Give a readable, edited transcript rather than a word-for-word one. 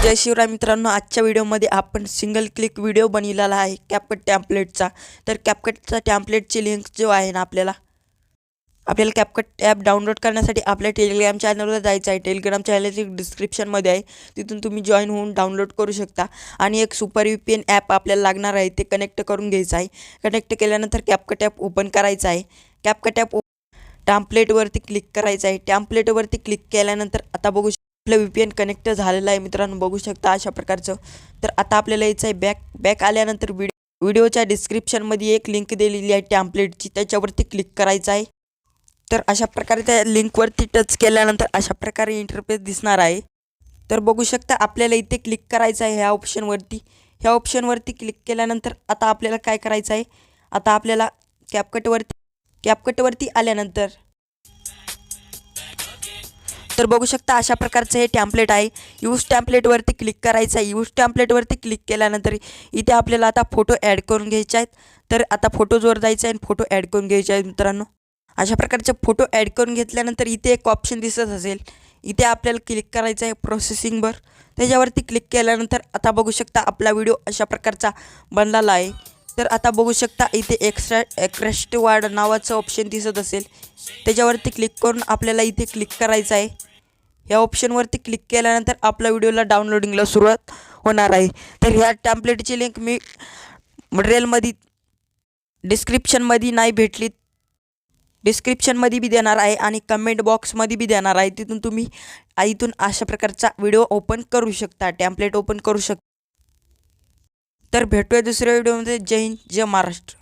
जय शिवराय मित्रांनो, आजच्या व्हिडिओमध्ये आपण सिंगल क्लिक व्हिडिओ बनविलेला आहे कॅपकट टेम्पलेटचा। तर कॅपकटचा टेम्पलेटची लिंक जो आहे ना आपल्याला कॅपकट ॲप डाउनलोड करण्यासाठी आपल्या टेलिग्राम चॅनलवर जायचं आहे। टेलिग्राम चॅनलची डिस्क्रिप्शनमध्ये आहे, तिथून तुम्ही जॉईन होऊन डाउनलोड करू शकता। आणि एक सुपर VPN ॲप आपल्याला लागणार आहे, ते कनेक्ट करून घ्यायचं आहे। कनेक्ट केल्यानंतर कॅपकट ॲप ओपन करायचं आहे। कॅपकट ॲप टेम्पलेटवरती क्लिक करायचं आहे। टेम्पलेटवरती क्लिक केल्यानंतर आता बघू आपलं VPN कनेक्ट झालेलं आहे मित्रांनो, बघू शकता अशा प्रकारचं। तर आता आपल्याला यायचं आहे बॅक आल्यानंतर व्हिडिओच्या डिस्क्रिप्शनमध्ये एक लिंक दिलेली आहे टेम्पलेटची, त्याच्यावरती क्लिक करायचं आहे। तर अशा प्रकारे त्या लिंकवरती टच केल्यानंतर अशा प्रकारे इंटरफेस दिसणार आहे। तर बघू शकता आपल्याला इथे क्लिक करायचं आहे ह्या ऑप्शनवरती क्लिक केल्यानंतर आता आपल्याला काय करायचं आहे, आता आपल्याला कॅपकटवरती आल्यानंतर तर बघू शकता अशा प्रकारचं हे टेम्पलेट आहे। यूज टेम्पलेटवरती क्लिक करायचं आहे। यूज टेम्पलेटवरती क्लिक केल्यानंतर इथे आपल्याला आता फोटो ॲड करून घ्यायचे आहेत। तर आता फोटोजवर जायचं आहे आणि फोटो ॲड करून घ्यायचे आहेत मित्रांनो। अशा प्रकारचे फोटो ॲड करून घेतल्यानंतर इथे एक ऑप्शन दिसत असेल, इथे आपल्याला क्लिक करायचं आहे प्रोसेसिंगवर। त्याच्यावरती क्लिक केल्यानंतर आता बघू शकता आपला व्हिडिओ अशा प्रकारचा बनलेला आहे। तर आता बघू शकता इथे एक्स्ट्रा वार्ड नावाचं ऑप्शन दिसत असेल, त्याच्यावरती क्लिक करून आपल्याला इथे क्लिक करायचं आहे। या ऑप्शनवरती क्लिक केल्यानंतर आपल्या व्हिडिओला डाउनलोडिंगला सुरुवात होणार आहे। तर ह्या टेम्पलेटची लिंक मी मटेरियलमध्ये डिस्क्रिप्शनमध्ये नाही भेटली, डिस्क्रिप्शनमध्ये बी देणार आहे आणि कमेंट बॉक्समध्ये बी देणार आहे, तिथून तुम्ही इथून अशा प्रकारचा व्हिडिओ ओपन करू शकता, टेम्पलेट ओपन करू शकता। तर भेटूया दुसऱ्या व्हिडिओमध्ये। जय हिंद, जय महाराष्ट्र।